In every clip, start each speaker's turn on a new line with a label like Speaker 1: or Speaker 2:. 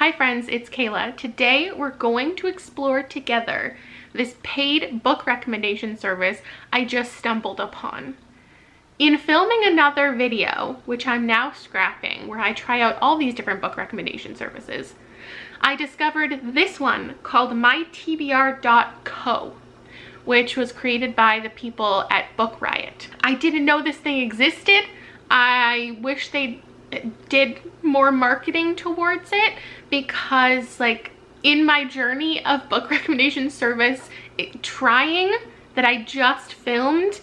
Speaker 1: Hi friends, it's Kayla. Today we're going to explore together this paid book recommendation service I just stumbled upon. In filming another video, which I'm now scrapping, where I try out all these different book recommendation services, I discovered this one called mytbr.co, which was created by the people at Book Riot. I didn't know this thing existed. I wish they did more marketing towards it, because like in my journey of book recommendation service trying that I just filmed,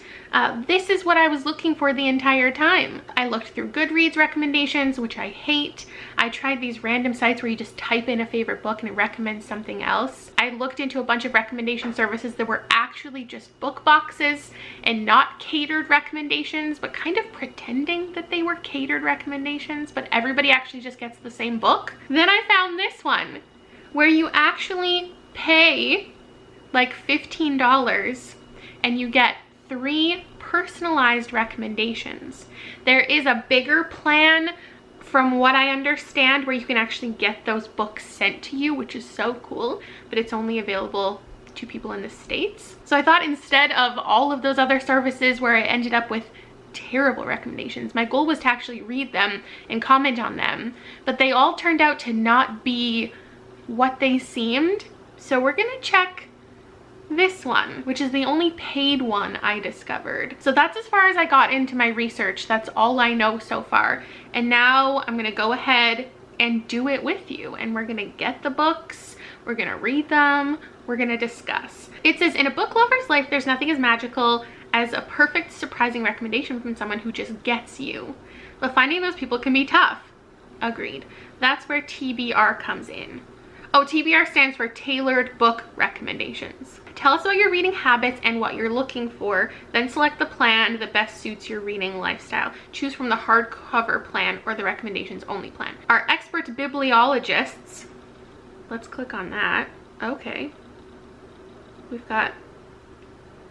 Speaker 1: this is what I was looking for the entire time. I looked through Goodreads recommendations, which I hate. I tried these random sites where you just type in a favorite book and it recommends something else. I looked into a bunch of recommendation services that were actually just book boxes and not catered recommendations, but kind of pretending that they were catered recommendations, but everybody actually just gets the same book. Then I found this one where you actually pay like $15 and you get 3 personalized recommendations. There is a bigger plan, from what I understand, where you can actually get those books sent to you, which is so cool, but it's only available to people in the States. So I thought, instead of all of those other services where I ended up with terrible recommendations, my goal was to actually read them and comment on them, but they all turned out to not be what they seemed. So we're gonna check this one, which is the only paid one I discovered. So that's as far as I got into my research. That's all I know so far. And now I'm gonna go ahead and do it with you, and we're gonna get the books, we're gonna read them, we're gonna discuss. It says, in a book lover's life, there's nothing as magical as a perfect, surprising recommendation from someone who just gets you. But finding those people can be tough. Agreed. That's where TBR comes in. Oh, TBR stands for Tailored Book Recommendations. Tell us about your reading habits and what you're looking for, then select the plan that best suits your reading lifestyle. Choose from the hardcover plan or the recommendations only plan. Our expert bibliologists, let's click on that. Okay. We've got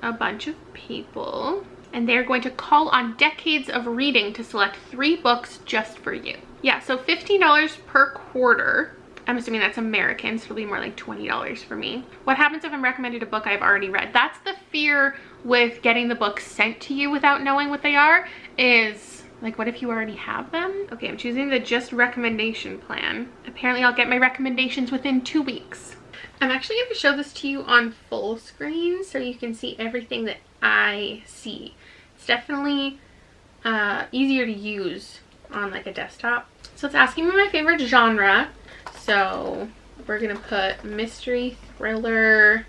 Speaker 1: a bunch of people, and they're going to call on decades of reading to select 3 books just for you. Yeah, so $15 per quarter. I'm assuming that's American, so it'll be more like $20 for me. What happens if I'm recommended a book I've already read? That's the fear with getting the books sent to you without knowing what they are, is like, what if you already have them? Okay, I'm choosing the just recommendation plan. Apparently I'll get my recommendations within 2 weeks. I'm actually going to show this to you on full screen so you can see everything that I see. It's definitely easier to use on like a desktop. So it's asking me my favorite genre. So we're gonna put mystery, thriller,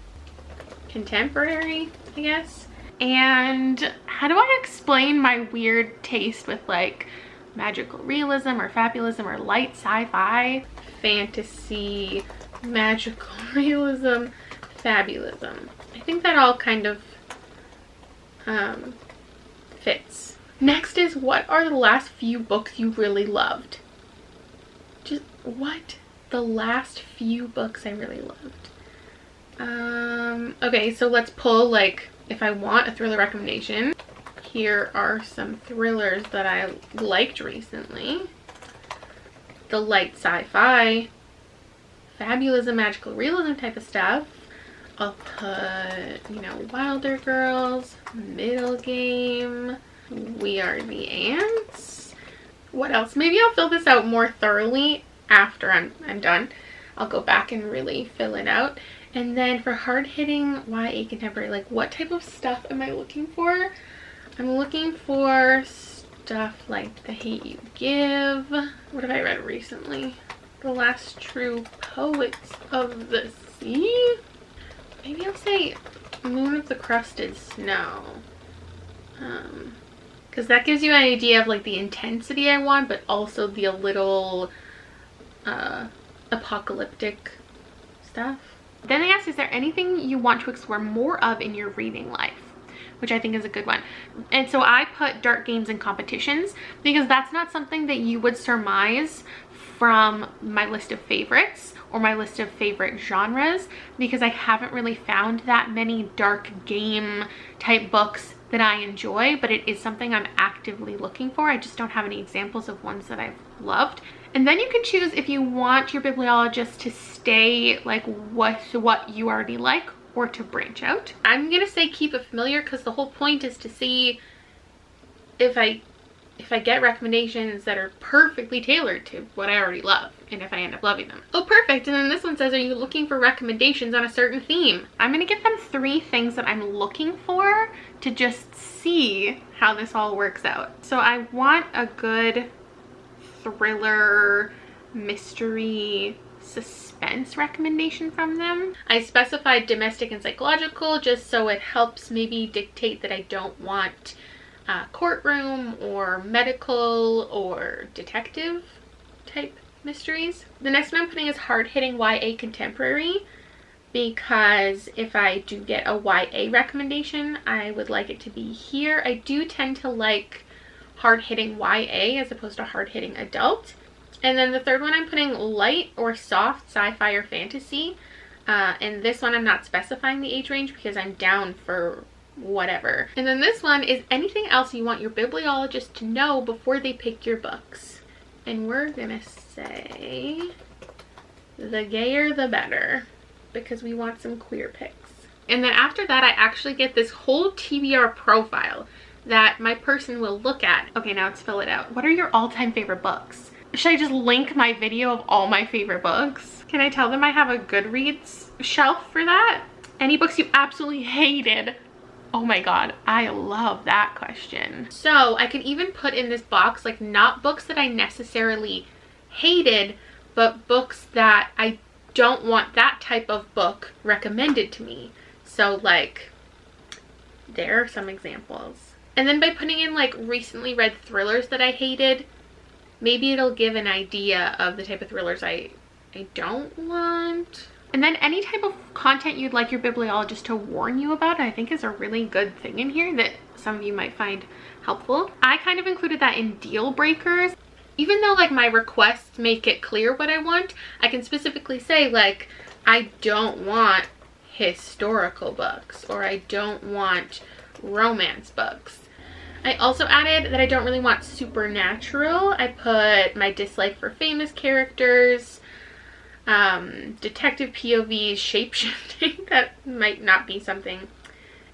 Speaker 1: contemporary, I guess. And how do I explain my weird taste with like magical realism or fabulism or light sci-fi? Fantasy, magical realism, fabulism. I think that all kind of fits. Next is, what are the last few books you really loved? Just what? The last few books I really loved. Okay, so let's pull, like, if I want a thriller recommendation. Here are some thrillers that I liked recently. The light sci-fi, fabulism, magical realism type of stuff. I'll put, you know, Wilder Girls, Middle Game, We Are the Ants. What else? Maybe I'll fill this out more thoroughly after I'm done. I'll go back and really fill it out. And then for hard-hitting YA contemporary, like, what type of stuff am I looking for? I'm looking for stuff like The Hate You Give. What have I read recently? The Last True Poets of the Sea? Maybe I'll say Moon of the Crusted Snow. Because that gives you an idea of like the intensity I want, but also the little apocalyptic stuff. Then they ask, is there anything you want to explore more of in your reading life? Which I think is a good one. And so I put dark games and competitions, because that's not something that you would surmise from my list of favorites or my list of favorite genres, because I haven't really found that many dark game type books that I enjoy, but it is something I'm actively looking for. I just don't have any examples of ones that I've loved. And then you can choose if you want your bibliologist to stay like with what you already like or to branch out. I'm gonna say keep it familiar because the whole point is to see if I get recommendations that are perfectly tailored to what I already love, and if I end up loving them. Oh, perfect. And then this one says, are you looking for recommendations on a certain theme? I'm gonna give them 3 things that I'm looking for to just see how this all works out. So I want a good thriller, mystery, suspense recommendation from them. I specified domestic and psychological just so it helps maybe dictate that I don't want courtroom or medical or detective type mysteries. The next one I'm putting is hard-hitting YA contemporary, because if I do get a YA recommendation, I would like it to be here. I do tend to like hard-hitting YA as opposed to hard-hitting adult. And then the third one I'm putting light or soft sci-fi or fantasy. And this one I'm not specifying the age range because I'm down for whatever. And then this one is anything else you want your bibliologist to know before they pick your books. And we're gonna say the gayer the better, because we want some queer picks. And then after that, I actually get this whole TBR profile that my person will look at. Okay, now let's fill it out. What are your all-time favorite books? Should I just link my video of all my favorite books? Can I tell them I have a Goodreads shelf for that? Any books you absolutely hated? Oh my god, I love that question. So I can even put in this box, like, not books that I necessarily hated, but books that I don't want that type of book recommended to me. So like, there are some examples. And then by putting in like recently read thrillers that I hated, maybe it'll give an idea of the type of thrillers I don't want. And then any type of content you'd like your bibliologist to warn you about, I think is a really good thing in here that some of you might find helpful. I kind of included that in deal breakers. Even though like my requests make it clear what I want, I can specifically say like, I don't want historical books, or I don't want romance books. I also added that I don't really want supernatural. I put my dislike for famous characters, detective POVs, shape-shifting. That might not be something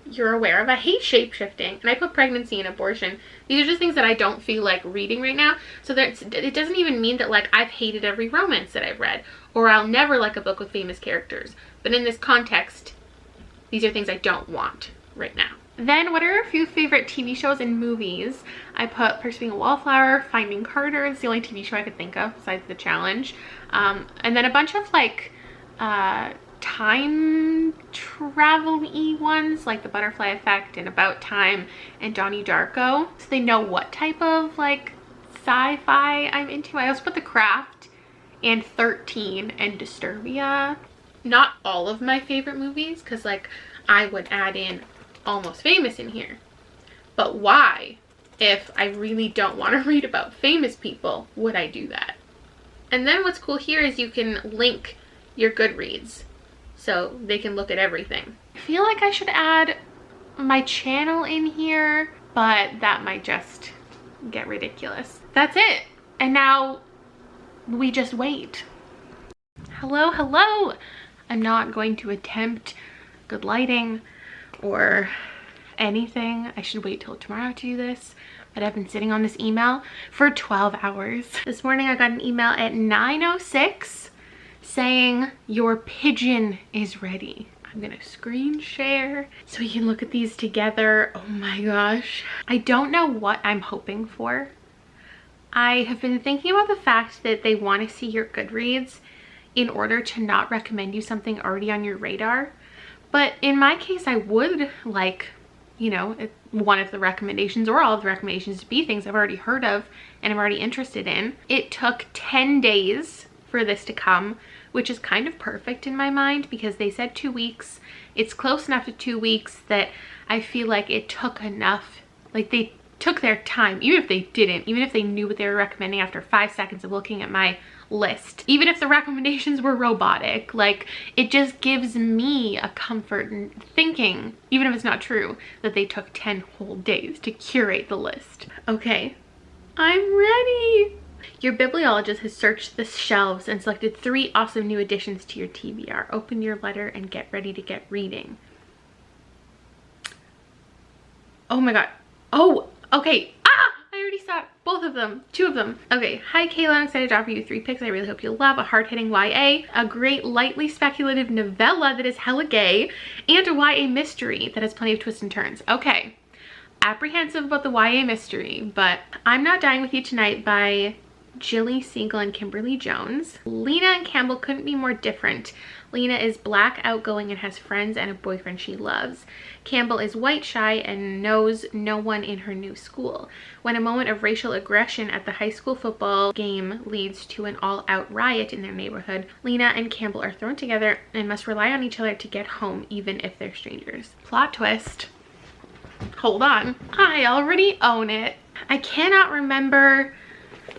Speaker 1: you're aware of. I hate shape-shifting, and I put pregnancy and abortion. These are just things that I don't feel like reading right now. So that it doesn't even mean that like I've hated every romance that I've read, or I'll never like a book with famous characters. But in this context, these are things I don't want right now. Then what are a few favorite TV shows and movies? I put Pursuing a Wallflower, Finding Carter. It's the only TV show I could think of besides The Challenge. And then a bunch of like time travel-y ones like The Butterfly Effect and About Time and Donnie Darko, so they know what type of like sci-fi I'm into. I also put The Craft and 13 and Disturbia. Not all of my favorite movies, because like I would add in Almost Famous in here, but why? If I really don't want to read about famous people, would I do that? And then what's cool here is you can link your Goodreads so they can look at everything. I feel like I should add my channel in here, but that might just get ridiculous. That's it. And now we just wait. Hello, hello. I'm not going to attempt good lighting or anything. I should wait till tomorrow to do this, but I've been sitting on this email for 12 hours. This morning I got an email at 9:06 saying your pigeon is ready. I'm gonna screen share so we can look at these together. Oh my gosh. I don't know what I'm hoping for. I have been thinking about the fact that they want to see your Goodreads in order to not recommend you something already on your radar. But in my case, I would like, you know, one of the recommendations or all of the recommendations to be things I've already heard of and I'm already interested in. It took 10 days for this to come, which is kind of perfect in my mind because they said 2 weeks. It's close enough to 2 weeks that I feel like it took enough, like they took their time, even if they didn't, even if they knew what they were recommending after 5 seconds of looking at my list, even if the recommendations were robotic, like it just gives me a comfort in thinking, even if it's not true, that they took 10 whole days to curate the list. Okay, I'm ready. Your bibliologist has searched the shelves and selected 3 awesome new additions to your TBR. Open your letter and get ready to get reading. Oh my god. Oh, okay. Ah! I already saw both of them. 2 of them. Okay. Hi, Kayla. I'm excited to offer you 3 picks I really hope you'll love. A hard-hitting YA, a great lightly speculative novella that is hella gay, and a YA mystery that has plenty of twists and turns. Okay. Apprehensive about the YA mystery, but I'm Not Dying With You Tonight by Jilly Siegel and Kimberly Jones. Lena and Campbell couldn't be more different. Lena is black, outgoing, and has friends and a boyfriend she loves. Campbell is white, shy, and knows no one in her new school. When a moment of racial aggression at the high school football game leads to an all-out riot in their neighborhood, Lena and Campbell are thrown together and must rely on each other to get home, even if they're strangers. Plot twist. Hold on. I already own it. I cannot remember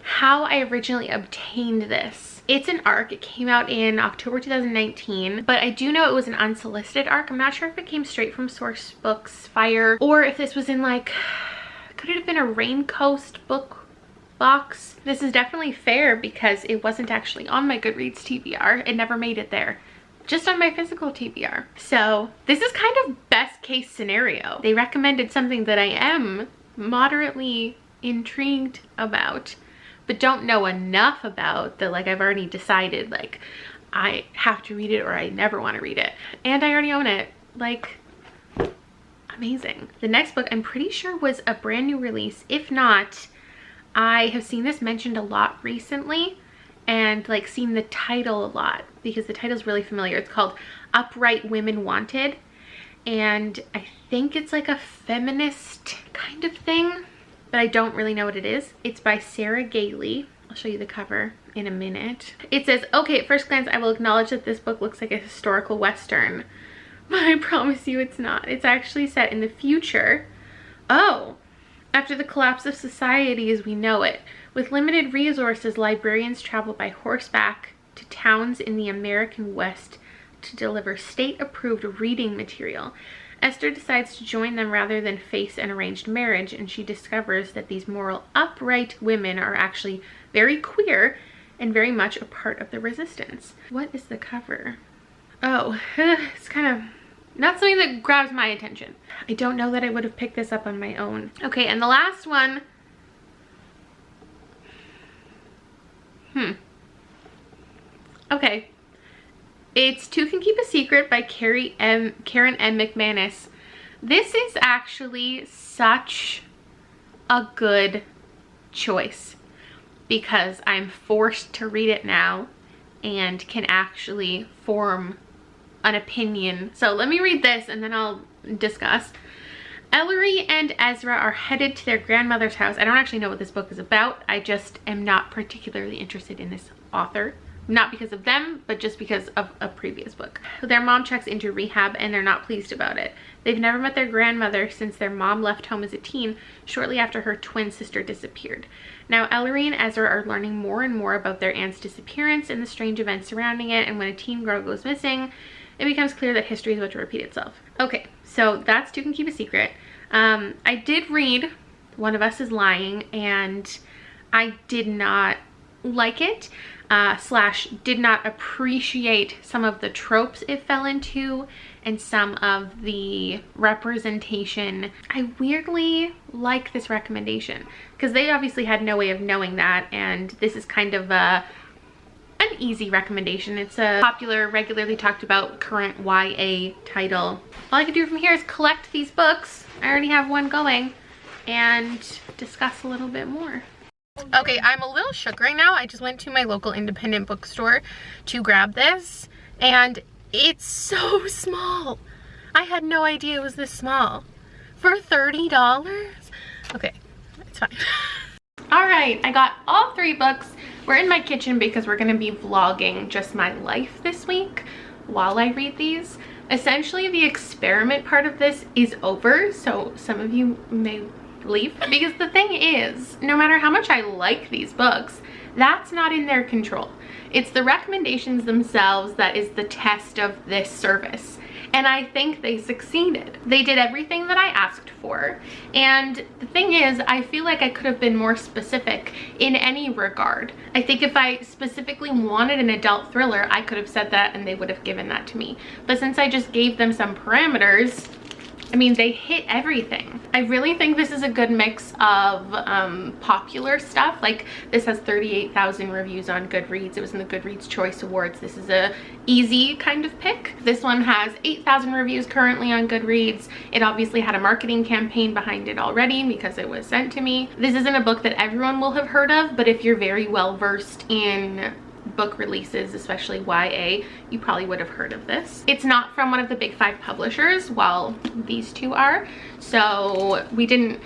Speaker 1: how I originally obtained this. It's an ARC. It came out in October 2019, but I do know it was an unsolicited ARC. I'm not sure if it came straight from Source Books Fire or if this was in like, could it have been a Raincoast book box? This is definitely fair because it wasn't actually on my Goodreads TBR. It never made it there. Just on my physical TBR. So this is kind of best case scenario. They recommended something that I am moderately intrigued about, but don't know enough about that like I've already decided like I have to read it or I never want to read it. And I already own it. Like, amazing. The next book I'm pretty sure was a brand new release. If not, I have seen this mentioned a lot recently and like seen the title a lot because the title's really familiar. It's called Upright Women Wanted. And I think it's like a feminist kind of thing, but I don't really know what it is. It's by Sarah Gailey. I'll show you the cover in a minute. It says, okay, at first glance, I will acknowledge that this book looks like a historical Western, but I promise you it's not. It's actually set in the future. Oh, after the collapse of society as we know it. With limited resources, librarians travel by horseback to towns in the American West to deliver state-approved reading material. Esther decides to join them rather than face an arranged marriage, and she discovers that these moral, upright women are actually very queer and very much a part of the resistance. What is the cover? Oh, it's kind of not something that grabs my attention. I don't know that I would have picked this up on my own. Okay, and the last one. Okay. It's Two Can Keep a Secret by Karen M. McManus. This is actually such a good choice because I'm forced to read it now and can actually form an opinion. So let me read this and then I'll discuss. Ellery and Ezra are headed to their grandmother's house. I don't actually know what this book is about. I just am not particularly interested in this author. Not because of them, but just because of a previous book. Their mom checks into rehab and they're not pleased about it. They've never met their grandmother since their mom left home as a teen shortly after her twin sister disappeared. Now Ellery and Ezra are learning more and more about their aunt's disappearance and the strange events surrounding it, and when a teen girl goes missing, it becomes clear that history is about to repeat itself. Okay, so that's Two Can Keep a Secret. I did read One of Us is Lying and I did not like it. / did not appreciate some of the tropes it fell into and some of the representation. I weirdly like this recommendation because they obviously had no way of knowing that, and this is kind of an easy recommendation. It's a popular, regularly talked about current YA title. All I can do from here is collect these books. I already have one going and discuss a little bit more. Okay, I'm a little shook right now. I just went to my local independent bookstore to grab this and it's so small. I had no idea it was this small. For $30? Okay, it's fine. All right, I got all 3 books. We're in my kitchen because we're gonna be vlogging just my life this week while I read these. Essentially, the experiment part of this is over, so some of you may leave, because the thing is, no matter how much I like these books, that's not in their control. It's the recommendations themselves that is the test of this service. and I think they succeeded. They did everything that I asked for, and the thing is, I feel like I could have been more specific in any regard. I think if I specifically wanted an adult thriller, I could have said that and they would have given that to me. But since I just gave them some parameters, I mean, they hit everything. I really think this is a good mix of popular stuff. Like, this has 38,000 reviews on Goodreads. It was in the Goodreads Choice Awards. This is a easy kind of pick. This one has 8,000 reviews currently on Goodreads. It obviously had a marketing campaign behind it already because it was sent to me. This isn't a book that everyone will have heard of, but if you're very well versed in book releases, especially YA, you probably would have heard of this. It's not from one of the big 5 publishers, while these two are, so we didn't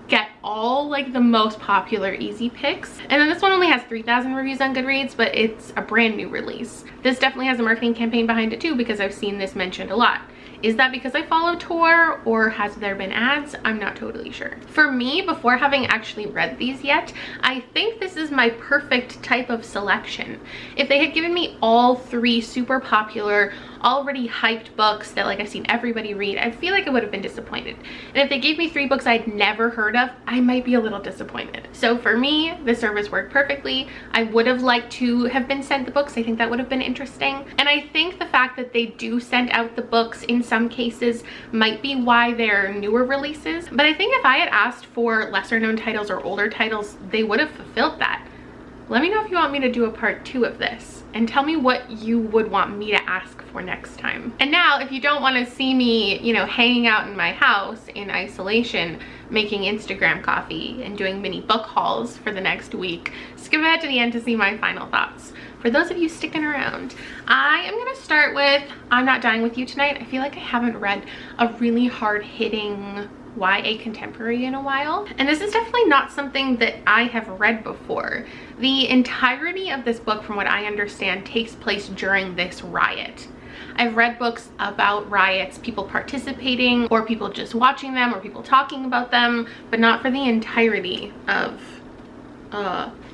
Speaker 1: get all like the most popular easy picks. And then this one only has 3,000 reviews on Goodreads, but it's a brand new release. This definitely has a marketing campaign behind it too, because I've seen this mentioned a lot. Is that because I follow Tor, or has there been ads? I'm not totally sure. For me, before having actually read these yet, I think this is my perfect type of selection. If they had given me all 3 super popular, already hyped books that like I've seen everybody read, I feel like I would have been disappointed. And if they gave me 3 books I'd never heard of, I might be a little disappointed. So for me, the service worked perfectly. I would have liked to have been sent the books. I think that would have been interesting. And I think the fact that they do send out the books in some cases might be why they're newer releases. But I think if I had asked for lesser known titles or older titles, they would have fulfilled that. Let me know if you want me to do a part 2 of this, and tell me what you would want me to ask for next time. And now, if you don't want to see me, you know, hanging out in my house in isolation, making Instagram coffee and doing mini book hauls for the next week, skip ahead to the end to see my final thoughts. For those of you sticking around, I am going to start with I'm Not Dying With You Tonight. I feel like I haven't read a really hard-hitting YA contemporary in a while, and this is definitely not something that I have read before. The entirety of this book, from what I understand, takes place during this riot. I've read books about riots, people participating, or people just watching them, or people talking about them, but not for the entirety of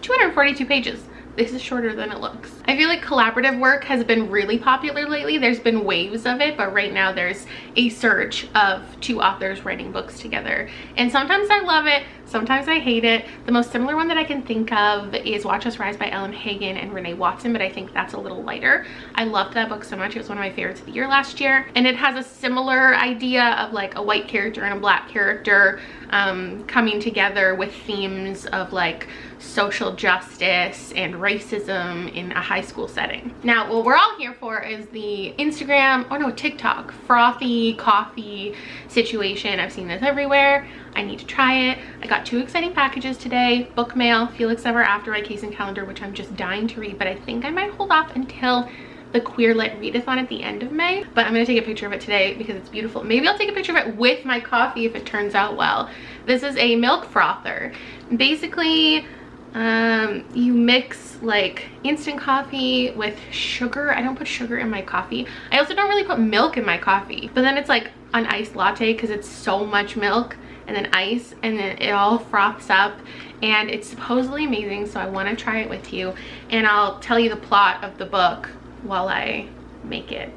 Speaker 1: 242 pages. This is shorter than it looks. I feel like collaborative work has been really popular lately. There's been waves of it, but right now there's a surge of 2 authors writing books together. And sometimes I love it, sometimes I hate it. The most similar one that I can think of is Watch Us Rise by Ellen Hagen and Renee Watson, but I think that's a little lighter. I loved that book so much. It was one of my favorites of the year last year. And it has a similar idea of like a white character and a black character coming together with themes of like social justice and racism in a high school setting. Now, what we're all here for is the Instagram, oh no, TikTok, frothy coffee situation. I've seen this everywhere. I need to try it. I got 2 exciting packages today. Book mail, Felix Ever After by Case and Calendar, which I'm just dying to read, but I think I might hold off until the Queer Lit Readathon at the end of May. But I'm gonna take a picture of it today because it's beautiful. Maybe I'll take a picture of it with my coffee if it turns out well. This is a milk frother. Basically, you mix like instant coffee with sugar. I don't put sugar in my coffee. I also don't really put milk in my coffee, but then it's like an iced latte because it's so much milk and then ice, and then it all froths up, and it's supposedly amazing, so I want to try it with you, and I'll tell you the plot of the book while I make it.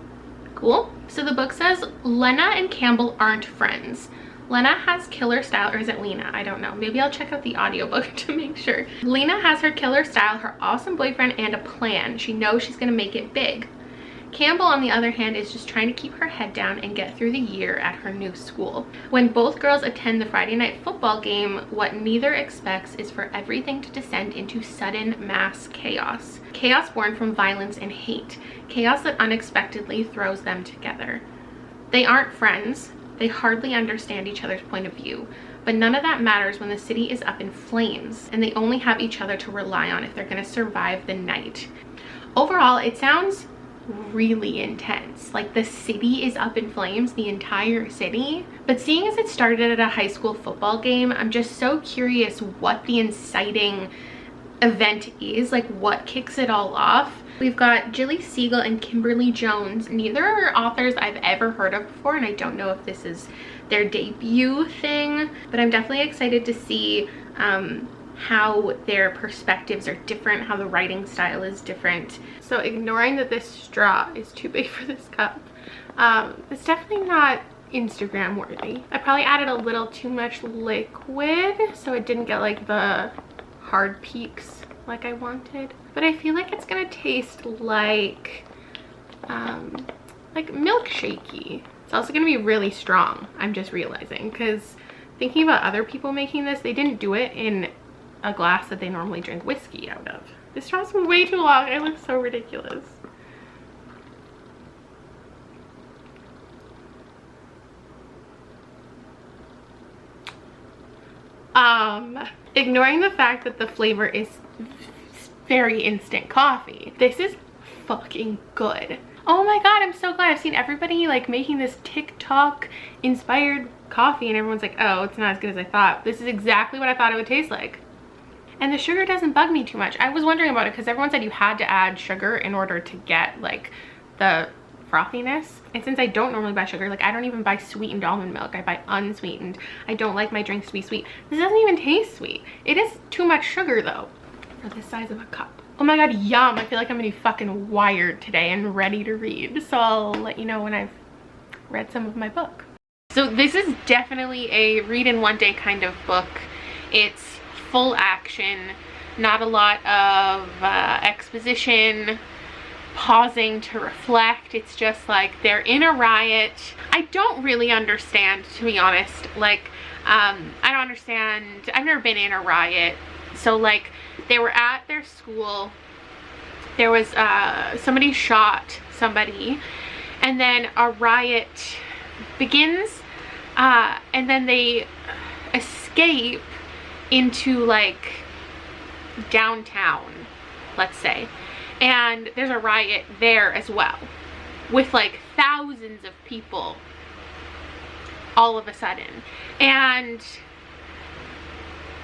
Speaker 1: Cool? So the book says Lena and Campbell aren't friends. Lena has killer style, or is it Lena? I don't know. Maybe I'll check out the audiobook to make sure. Lena has her killer style, her awesome boyfriend, and a plan. She knows she's gonna make it big. Campbell, on the other hand, is just trying to keep her head down and get through the year at her new school. When both girls attend the Friday night football game, what neither expects is for everything to descend into sudden mass chaos. Chaos born from violence and hate. Chaos that unexpectedly throws them together. They aren't friends. They hardly understand each other's point of view, but none of that matters when the city is up in flames and they only have each other to rely on if they're going to survive the night. Overall, it sounds really intense. Like the city is up in flames, the entire city. But seeing as it started at a high school football game, I'm just so curious what the inciting event is, like what kicks it all off. We've got Jilly Siegel and Kimberly Jones. Neither are authors I've ever heard of before, and I don't know if this is their debut thing, but I'm definitely excited to see how their perspectives are different, how the writing style is different. So ignoring that this straw is too big for this cup, it's definitely not Instagram worthy. I probably added a little too much liquid, so it didn't get like the hard peaks like I wanted. But I feel like it's gonna taste like milkshakey. It's also gonna be really strong, I'm just realizing, because thinking about other people making this, they didn't do it in a glass that they normally drink whiskey out of. This straw's way too long. I look so ridiculous. Ignoring the fact that the flavor is very instant coffee, this is fucking good. Oh my god, I'm so glad. I've seen everybody like making this TikTok inspired coffee and everyone's like, oh, it's not as good as I thought. This is exactly what I thought it would taste like. And the sugar doesn't bug me too much. I was wondering about it because everyone said you had to add sugar in order to get like the frothiness. And since I don't normally buy sugar, like I don't even buy sweetened almond milk, I buy unsweetened. I don't like my drinks to be sweet. This doesn't even taste sweet. It is too much sugar though for the size of a cup. Oh my god, yum. I feel like I'm gonna be fucking wired today and ready to read. So I'll let you know when I've read some of my book. So this is definitely a read in one day kind of book. It's full action, not a lot of exposition, pausing to reflect. It's just like they're in a riot. I don't really understand, to be honest. Like, I don't understand. I've never been in a riot. So like, they were at their school. There was somebody shot somebody, and then a riot begins, and then they escape into like downtown, let's say, and there's a riot there as well with like thousands of people all of a sudden. And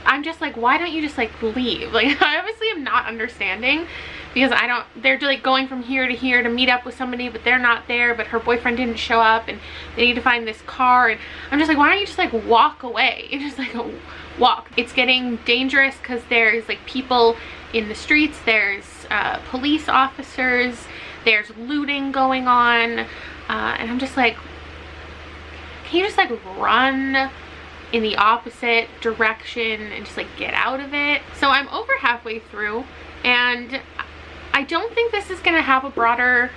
Speaker 1: I'm just like, why don't you just like leave? Like, I obviously am not understanding, because they're like going from here to here to meet up with somebody, but they're not there, but her boyfriend didn't show up and they need to find this car. And I'm just like, why don't you just like walk away? And just like walk. It's getting dangerous because there's like people in the streets, there's police officers, there's looting going on, and I'm just like, can you just like run in the opposite direction and just like get out of it? So I'm over halfway through, and I don't think this is gonna have a broader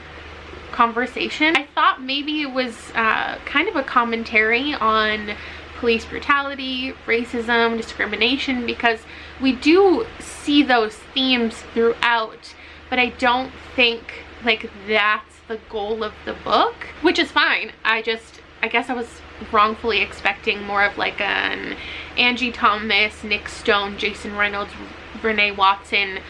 Speaker 1: conversation. I thought maybe it was kind of a commentary on police brutality, racism, discrimination, because we do see those themes throughout, but I don't think like that's the goal of the book, which is fine. I guess I was wrongfully expecting more of like an Angie Thomas, Nick Stone, Jason Reynolds, Renee Watson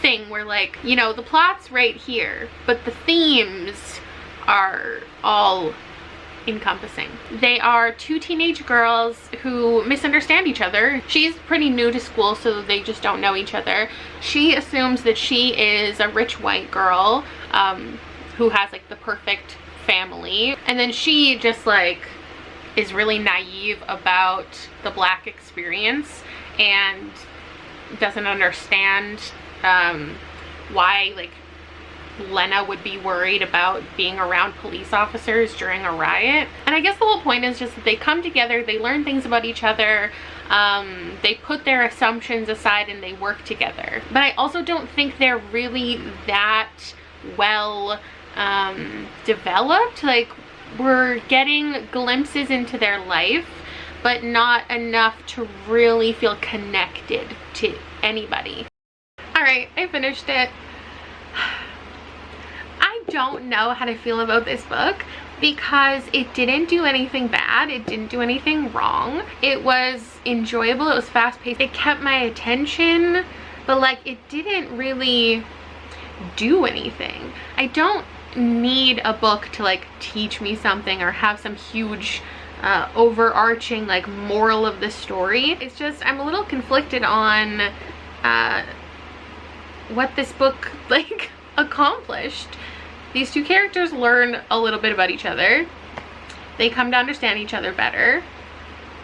Speaker 1: thing where like, you know, the plot's right here, but the themes are all encompassing. They are two teenage girls who misunderstand each other. She's pretty new to school, so they just don't know each other. She assumes that she is a rich white girl who has like the perfect family, and then she just like is really naive about the Black experience and doesn't understand why like Lena would be worried about being around police officers during a riot. And I guess the whole point is just that they come together, they learn things about each other, they put their assumptions aside and they work together. But I also don't think they're really that well developed. Like, we're getting glimpses into their life, but not enough to really feel connected to anybody. All right, I finished it. I don't know how to feel about this book because it didn't do anything bad. It didn't do anything wrong. It was enjoyable. It was fast-paced. It kept my attention, but like it didn't really do anything. I don't need a book to like teach me something or have some huge overarching like moral of the story. It's just I'm a little conflicted on what this book like accomplished. These two characters learn a little bit about each other. They come to understand each other better.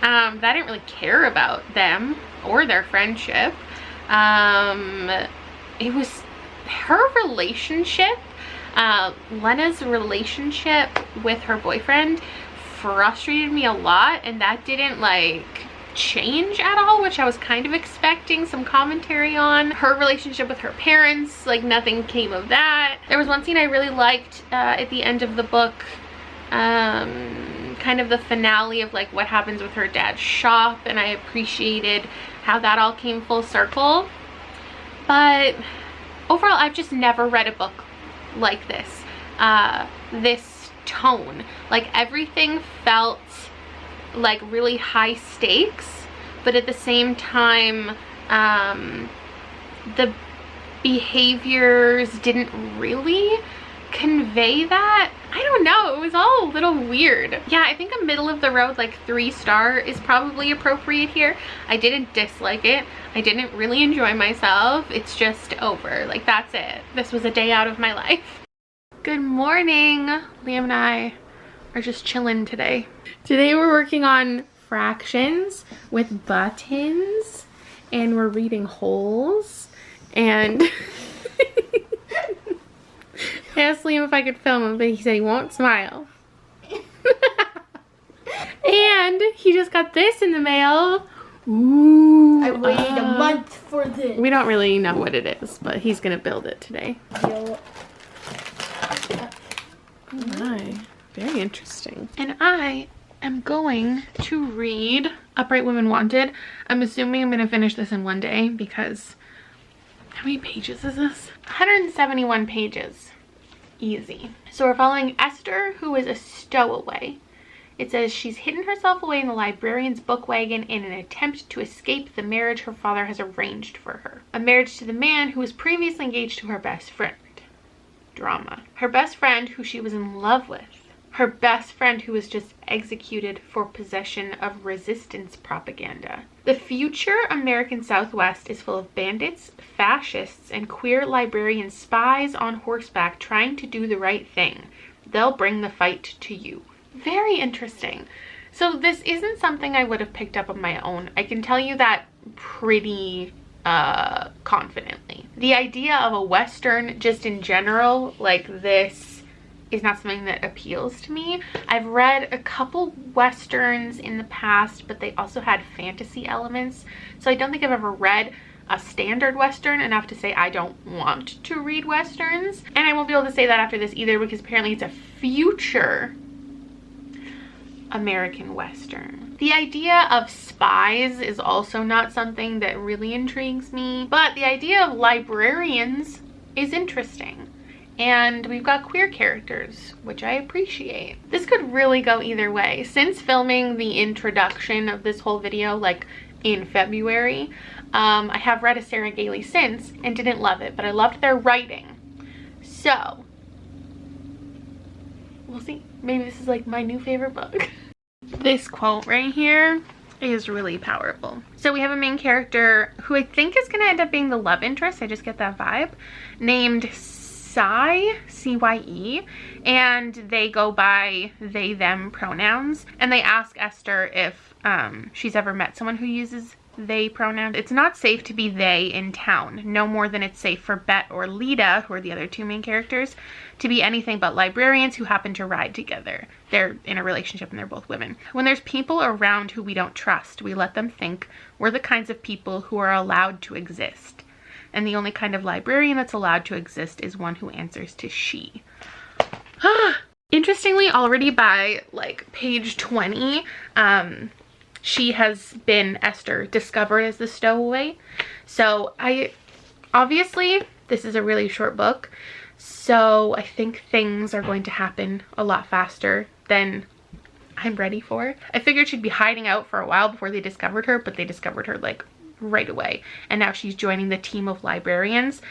Speaker 1: I didn't really care about them or their friendship. It was her relationship, Lena's relationship with her boyfriend frustrated me a lot, and that didn't like change at all, which I was kind of expecting some commentary on. Her relationship with her parents, like nothing came of that. There was one scene I really liked at the end of the book, kind of the finale of like what happens with her dad's shop, and I appreciated how that all came full circle. But overall, I've just never read a book like this, this tone. Like everything felt like really high stakes, but at the same time the behaviors didn't really convey that. I don't know, it was all a little weird. Yeah, I think a middle of the road, like 3-star is probably appropriate here. I didn't dislike it. I didn't really enjoy myself. It's just over. Like, that's it. This was a day out of my life. Good morning. Liam and I are just chilling today. Today we're working on fractions with buttons, and we're reading wholes, and I asked Liam if I could film him, but he said he won't smile. And he just got this in the mail. Ooh,
Speaker 2: I waited a month for this.
Speaker 1: We don't really know what it is, but he's gonna build it today.
Speaker 2: Yo.
Speaker 1: Oh my, very interesting. And I am going to read Upright Women Wanted. I'm assuming I'm gonna finish this in one day because how many pages is this? 171 pages. Easy. So we're following Esther, who is a stowaway. It says she's hidden herself away in the librarian's book wagon in an attempt to escape the marriage her father has arranged for her. A marriage to the man who was previously engaged to her best friend. Drama. Her best friend who she was in love with. Her best friend who was just executed for possession of resistance propaganda. The future American Southwest is full of bandits, fascists, and queer librarian spies on horseback trying to do the right thing. They'll bring the fight to you. Very interesting. So this isn't something I would have picked up on my own. I can tell you that pretty confidently. The idea of a Western just in general like this is not something that appeals to me. I've read a couple Westerns in the past, but they also had fantasy elements. So I don't think I've ever read a standard Western enough to say I don't want to read Westerns. And I won't be able to say that after this either, because apparently it's a future American Western. The idea of spies is also not something that really intrigues me, but the idea of librarians is interesting. And we've got queer characters, which I appreciate. This could really go either way. Since filming the introduction of this whole video, like in February, I have read a Sarah Gailey since and didn't love it, but I loved their writing. So, we'll see. Maybe this is like my new favorite book. This quote right here is really powerful. So we have a main character who I think is gonna end up being the love interest, I just get that vibe, named Cye, C-Y-E, and they go by they, them pronouns. And they ask Esther if she's ever met someone who uses they pronouns. It's not safe to be they in town, no more than it's safe for Bet or Lida, who are the other two main characters, to be anything but librarians who happen to ride together. They're in a relationship and they're both women. When there's people around who we don't trust, we let them think we're the kinds of people who are allowed to exist. And the only kind of librarian that's allowed to exist is one who answers to she. Interestingly, already by like page 20, she has been, Esther, discovered as the stowaway. So obviously this is a really short book, so I think things are going to happen a lot faster than I'm ready for. I figured she'd be hiding out for a while before they discovered her, but they discovered her like right away, and now she's joining the team of librarians,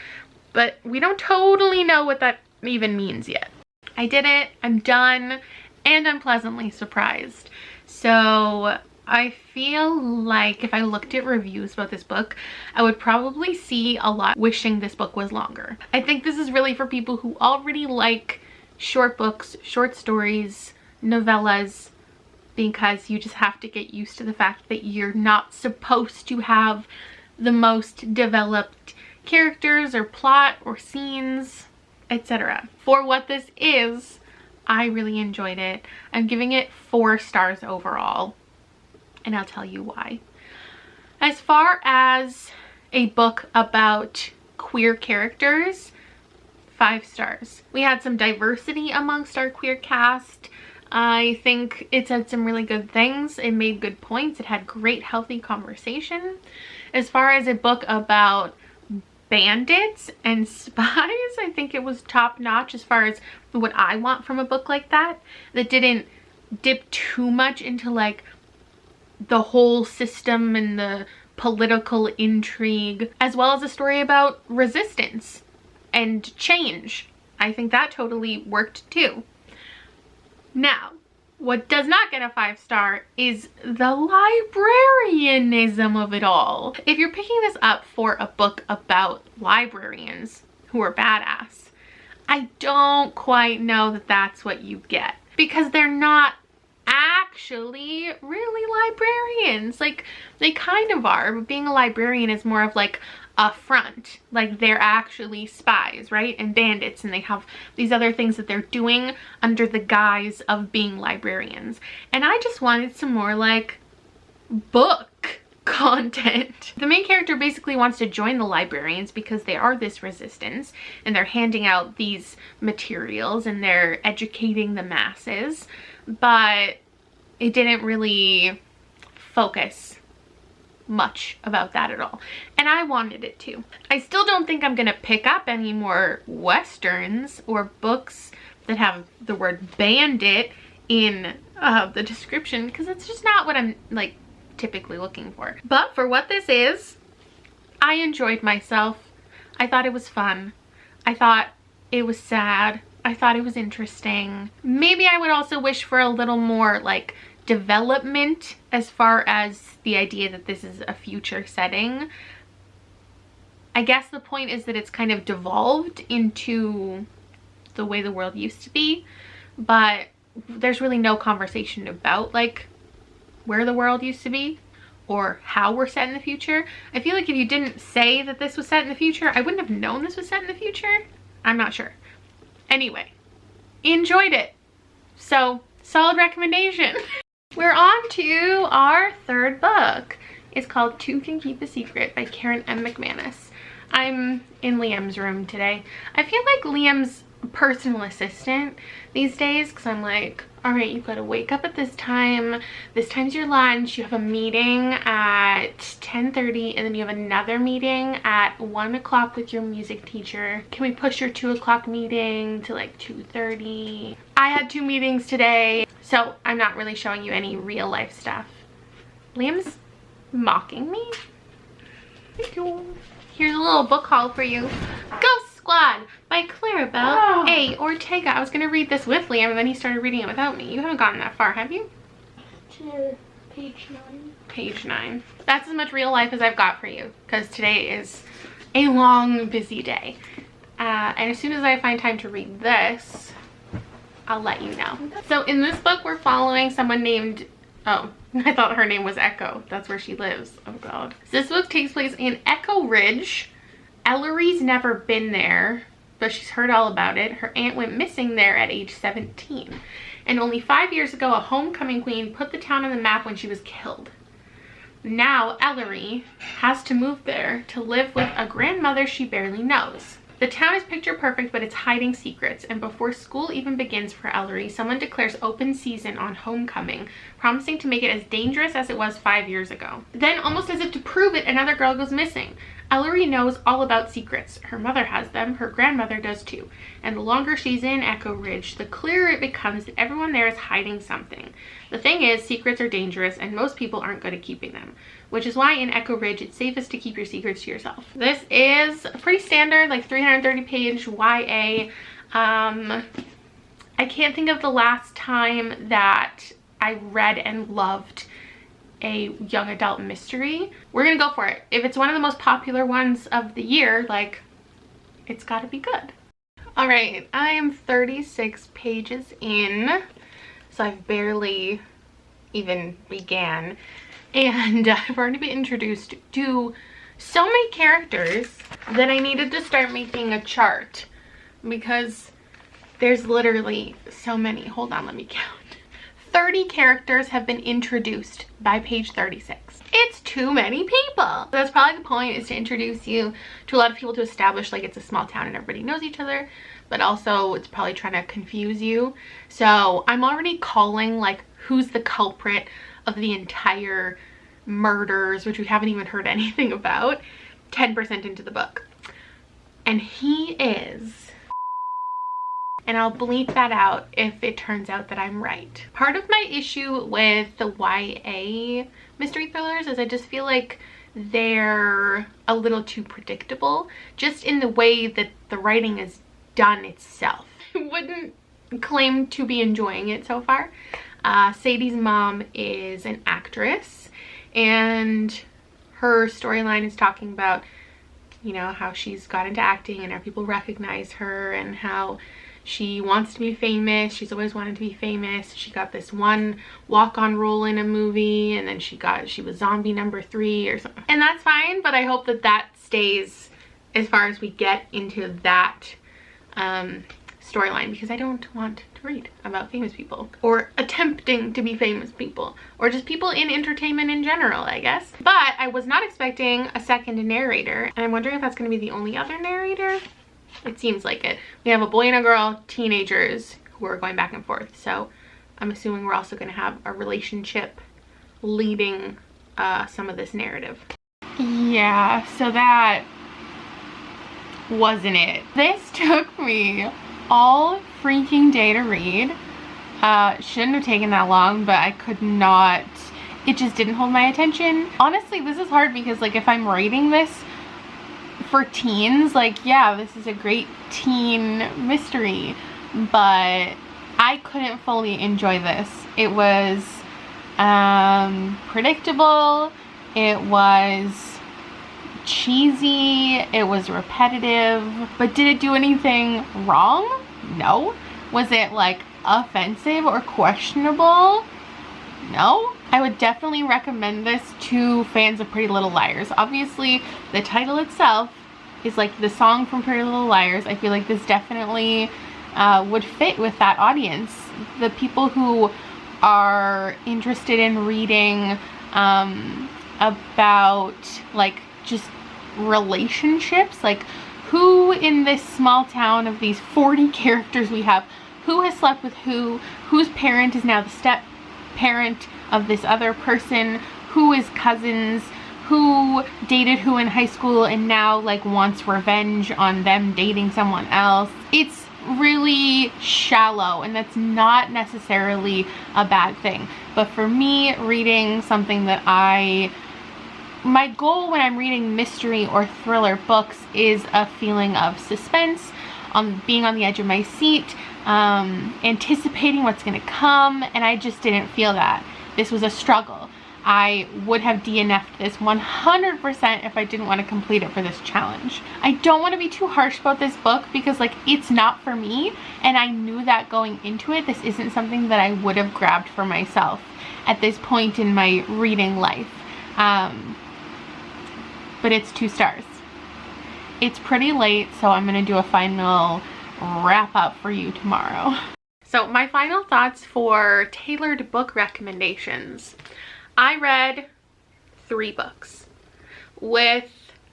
Speaker 1: but we don't totally know what that even means yet. I did it, I'm done, and I'm pleasantly surprised. So I feel like if I looked at reviews about this book, I would probably see a lot wishing this book was longer. I think this is really for people who already like short books, short stories, novellas, because you just have to get used to the fact that you're not supposed to have the most developed characters or plot or scenes, etc. For what this is, I really enjoyed it. I'm giving it 4 stars overall, and I'll tell you why. As far as a book about queer characters, 5 stars. We had some diversity amongst our queer cast. I think it said some really good things. It made good points. It had great, healthy conversation. As far as a book about bandits and spies, I think it was top notch as far as what I want from a book like that. That didn't dip too much into like the whole system and the political intrigue, as well as a story about resistance and change. I think that totally worked too. Now, what does not get a 5-star is the librarianism of it all. If you're picking this up for a book about librarians who are badass, I don't quite know that that's what you get, because they're not actually really librarians. Like, they kind of are, but being a librarian is more of like a front. Like, they're actually spies, right? And bandits, and they have these other things that they're doing under the guise of being librarians. And I just wanted some more like book content. The main character basically wants to join the librarians because they are this resistance, and they're handing out these materials and they're educating the masses, but it didn't really focus much about that at all, and I wanted it to. I still don't think I'm gonna pick up any more westerns or books that have the word bandit in the description, because it's just not what I'm like typically looking for. But for what this is, I enjoyed myself. I thought it was fun. I thought it was sad. I thought it was interesting. Maybe I would also wish for a little more like development as far as the idea that this is a future setting. I guess the point is that it's kind of devolved into the way the world used to be, but there's really no conversation about like where the world used to be or how we're set in the future. I feel like if you didn't say that this was set in the future, I wouldn't have known this was set in the future. I'm not sure. Anyway, enjoyed it. So, solid recommendation. We're on to our 3rd book. It's called Two Can Keep a Secret by Karen M. McManus. I'm in Liam's room today. I feel like Liam's personal assistant these days, because I'm like, all right, you've got to wake up at this time. This time's your lunch. You have a meeting at 10:30, and then you have another meeting at 1 o'clock with your music teacher. Can we push your 2 o'clock meeting to like 2:30? I had 2 meetings today, so I'm not really showing you any real life stuff. Liam's mocking me. Here's a little book haul for you. Ghost Squad by Clarabelle A. Ortega. I was going to read this with Liam, and then he started reading it without me. You haven't gotten that far, have you?
Speaker 2: To page 9.
Speaker 1: Page 9. That's as much real life as I've got for you, because today is a long, busy day. And as soon as I find time to read this, I'll let you know. So in this book, we're following someone named, oh, I thought her name was Echo. That's where she lives. Oh God. So this book takes place in Echo Ridge. Ellery's never been there, but she's heard all about it. Her aunt went missing there at age 17. And only 5 years ago, a homecoming queen put the town on the map when she was killed. Now Ellery has to move there to live with a grandmother she barely knows. The town is picture perfect, but it's hiding secrets, and before school even begins for Ellery, someone declares open season on homecoming, promising to make it as dangerous as it was 5 years ago. Then, almost as if to prove it, another girl goes missing. Ellery knows all about secrets. Her mother has them, her grandmother does too. And the longer she's in Echo Ridge, the clearer it becomes that everyone there is hiding something. The thing is, secrets are dangerous, and most people aren't good at keeping them. Which is why in Echo Ridge, it's safest to keep your secrets to yourself. This is a pretty standard, like 330-page YA. I can't think of the last time that I read and loved a young adult mystery. We're gonna go for it. If it's one of the most popular ones of the year, like, it's gotta be good. All right, I am 36 pages in, so I've barely even began. And I've already been introduced to so many characters that I needed to start making a chart because there's literally so many. Hold on, let me count. 30 characters have been introduced by page 36. It's too many people. That's probably the point, is to introduce you to a lot of people, to establish like it's a small town and everybody knows each other, but also it's probably trying to confuse you. So I'm already calling like who's the culprit of the entire murders, which we haven't even heard anything about, 10% into the book. And he is, and I'll bleep that out if it turns out that I'm right. Part of my issue with the YA mystery thrillers is I just feel like they're a little too predictable, just in the way that the writing is done itself. I wouldn't claim to be enjoying it so far. Sadie's mom is an actress, and her storyline is talking about, you know, how she's got into acting and how people recognize her and how she wants to be famous. She's always wanted to be famous. She got this one walk-on role in a movie, and then she was zombie number 3 or something. And that's fine, but I hope that that stays as far as we get into that storyline, because I don't want to read about famous people or attempting to be famous people or just people in entertainment in general, I guess. But I was not expecting a second narrator, and I'm wondering if that's going to be the only other narrator. It seems like it. We have a boy and a girl, teenagers, who are going back and forth. So I'm assuming we're also going to have a relationship leading some of this narrative. Yeah, so that wasn't it. This took me all freaking day to read. Shouldn't have taken that long, but I could not. It just didn't hold my attention. Honestly, this is hard because like if I'm writing this for teens, like yeah, this is a great teen mystery, but I couldn't fully enjoy this. It was predictable, it was cheesy, it was repetitive, but did it do anything wrong? No. Was it like offensive or questionable? No. I would definitely recommend this to fans of Pretty Little Liars. Obviously, the title itself is like the song from Pretty Little Liars. I feel like this definitely would fit with that audience. The people who are interested in reading about like just relationships, like who in this small town of these 40 characters we have, who has slept with who, whose parent is now the step parent of this other person, who is cousins, who dated who in high school and now like wants revenge on them dating someone else. It's really shallow, and that's not necessarily a bad thing. But for me, reading something that my goal when I'm reading mystery or thriller books is a feeling of suspense, being on the edge of my seat, anticipating what's gonna come, and I just didn't feel that. This was a struggle. I would have DNF'd this 100% if I didn't want to complete it for this challenge. I don't want to be too harsh about this book because like it's not for me, and I knew that going into it. This isn't something that I would have grabbed for myself at this point in my reading life. But it's 2 stars. It's pretty late, so I'm going to do a final wrap up for you tomorrow. So my final thoughts for tailored book recommendations. I read 3 books with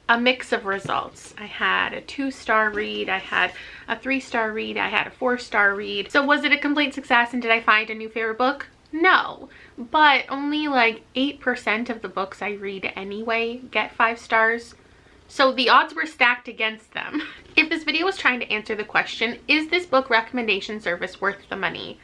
Speaker 1: a mix of results. I had a 2-star read, I had a 3-star read, I had a 4-star read. So was it a complete success, and did I find a new favorite book? No, but only like 8% of the books I read anyway get 5 stars. So the odds were stacked against them. If this video was trying to answer the question, is this book recommendation service worth the money?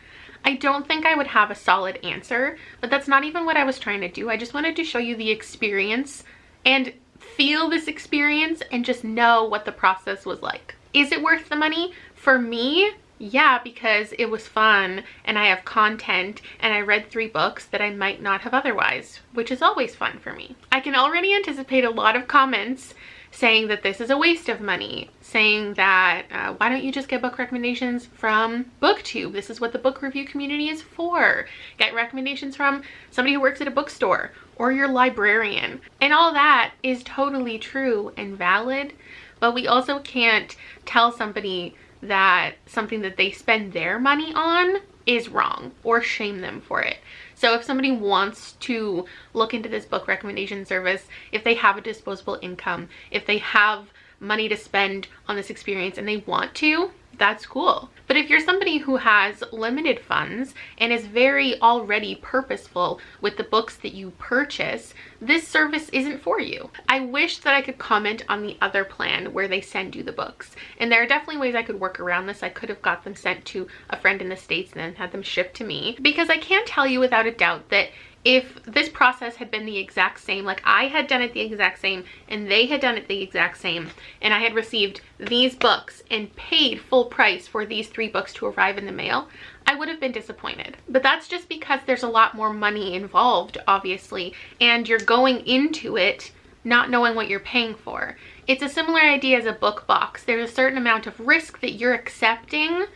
Speaker 1: I don't think I would have a solid answer, but that's not even what I was trying to do. I just wanted to show you the experience and feel this experience and just know what the process was like. Is it worth the money? For me, yeah, because it was fun and I have content and I read 3 books that I might not have otherwise, which is always fun for me. I can already anticipate a lot of comments saying that this is a waste of money, saying that why don't you just get book recommendations from BookTube? This is what the book review community is for. Get recommendations from somebody who works at a bookstore or your librarian. And all that is totally true and valid, but we also can't tell somebody that something that they spend their money on is wrong or shame them for it. So if somebody wants to look into this book recommendation service, if they have a disposable income, if they have money to spend on this experience and they want to, that's cool. But if you're somebody who has limited funds and is very already purposeful with the books that you purchase, this service isn't for you. I wish that I could comment on the other plan where they send you the books. And there are definitely ways I could work around this. I could have got them sent to a friend in the States and then had them shipped to me. Because I can tell you without a doubt that if this process had been the exact same, like I had done it the exact same and they had done it the exact same, and I had received these books and paid full price for these 3 books to arrive in the mail, I would have been disappointed. But that's just because there's a lot more money involved, obviously, and you're going into it not knowing what you're paying for. It's a similar idea as a book box. There's a certain amount of risk that you're accepting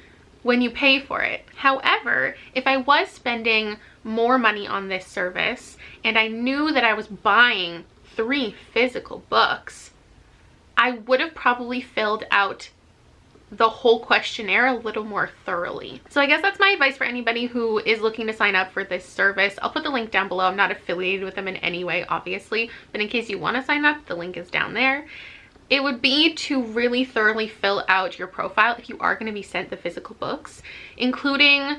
Speaker 1: when you pay for it. However, if I was spending more money on this service and I knew that I was buying 3 physical books, I would have probably filled out the whole questionnaire a little more thoroughly. So I guess that's my advice for anybody who is looking to sign up for this service. I'll put the link down below. I'm not affiliated with them in any way, obviously, but in case you want to sign up, the link is down there. It would be to really thoroughly fill out your profile if you are going to be sent the physical books, including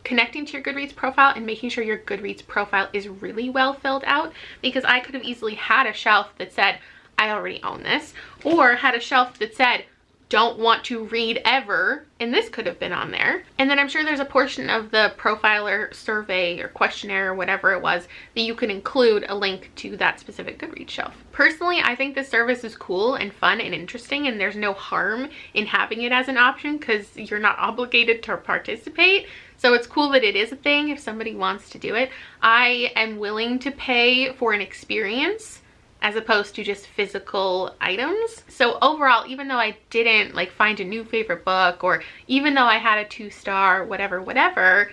Speaker 1: connecting to your Goodreads profile and making sure your Goodreads profile is really well filled out, because I could have easily had a shelf that said, I already own this, or had a shelf that said, don't want to read ever, and this could have been on there. And then I'm sure there's a portion of the profiler survey or questionnaire or whatever it was that you could include a link to that specific Goodreads shelf. Personally, I think this service is cool and fun and interesting, and there's no harm in having it as an option because you're not obligated to participate. So it's cool that it is a thing if somebody wants to do it. I am willing to pay for an experience as opposed to just physical items. So overall, even though I didn't like find a new favorite book, or even though I had a 2-star whatever,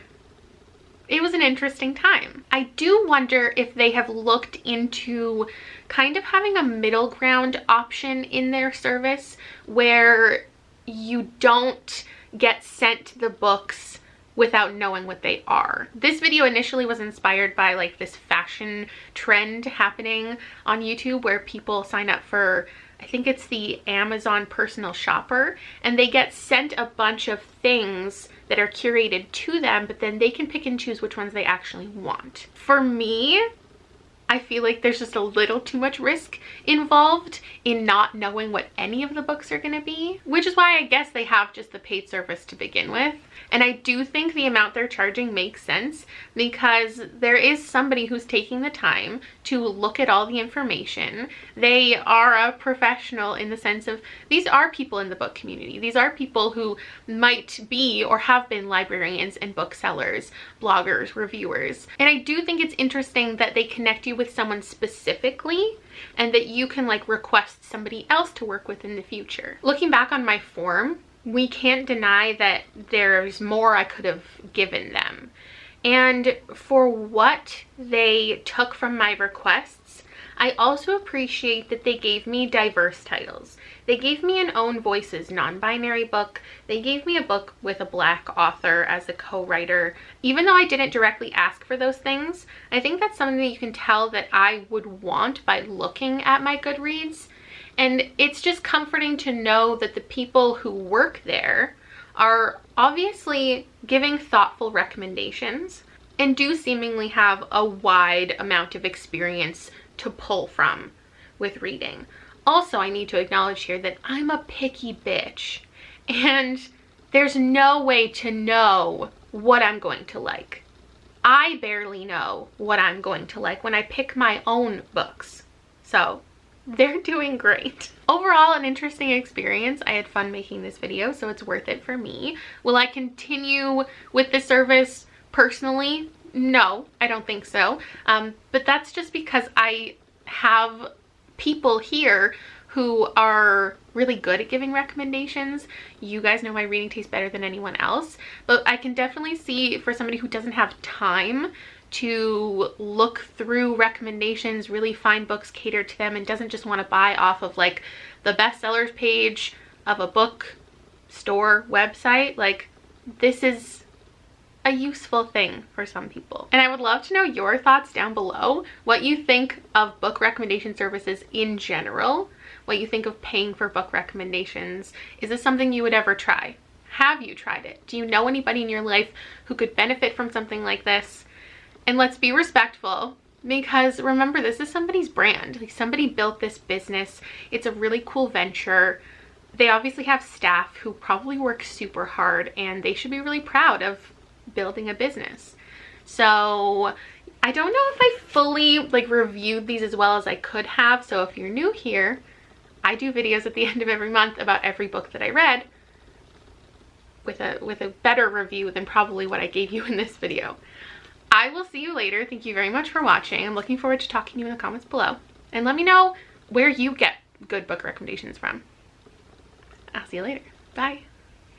Speaker 1: it was an interesting time. I do wonder if they have looked into kind of having a middle ground option in their service where you don't get sent the books without knowing what they are. This video initially was inspired by like this fashion trend happening on YouTube where people sign up for, I think it's the Amazon personal shopper, and they get sent a bunch of things that are curated to them, but then they can pick and choose which ones they actually want. For me, I feel like there's just a little too much risk involved in not knowing what any of the books are going to be, which is why I guess they have just the paid service to begin with. And I do think the amount they're charging makes sense because there is somebody who's taking the time to look at all the information. They are a professional in the sense of these are people in the book community. These are people who might be or have been librarians and booksellers, bloggers, reviewers. And I do think it's interesting that they connect you with someone specifically and that you can like request somebody else to work with in the future. Looking back on my form, we can't deny that there's more I could have given them. And for what they took from my requests, I also appreciate that they gave me diverse titles. They gave me an Own Voices non-binary book. They gave me a book with a Black author as a co-writer. Even though I didn't directly ask for those things, I think that's something that you can tell that I would want by looking at my Goodreads. And it's just comforting to know that the people who work there are obviously giving thoughtful recommendations and do seemingly have a wide amount of experience to pull from with reading. Also, I need to acknowledge here that I'm a picky bitch, and there's no way to know what I'm going to like. I barely know what I'm going to like when I pick my own books. So they're doing great. Overall, an interesting experience. I had fun making this video, so it's worth it for me. Will I continue with the service personally? No, I don't think so. But that's just because I have people here who are really good at giving recommendations. You guys know my reading taste better than anyone else, but I can definitely see for somebody who doesn't have time to look through recommendations, really find books catered to them, and doesn't just want to buy off of like the bestsellers page of a book store website, like this is a useful thing for some people. And I would love to know your thoughts down below, what you think of book recommendation services in general, what you think of paying for book recommendations. Is this something you would ever try? Have you tried it? Do you know anybody in your life who could benefit from something like this? And let's be respectful, because remember, this is somebody's brand. Like, somebody built this business. It's a really cool venture. They obviously have staff who probably work super hard, and they should be really proud of building a business. So I don't know if I fully like reviewed these as well as I could have. So if you're new here, I do videos at the end of every month about every book that I read with a better review than probably what I gave you in this video. I will see you later. Thank you very much for watching. I'm looking forward to talking to you in the comments below, and let me know where you get good book recommendations from. I'll see you later. Bye.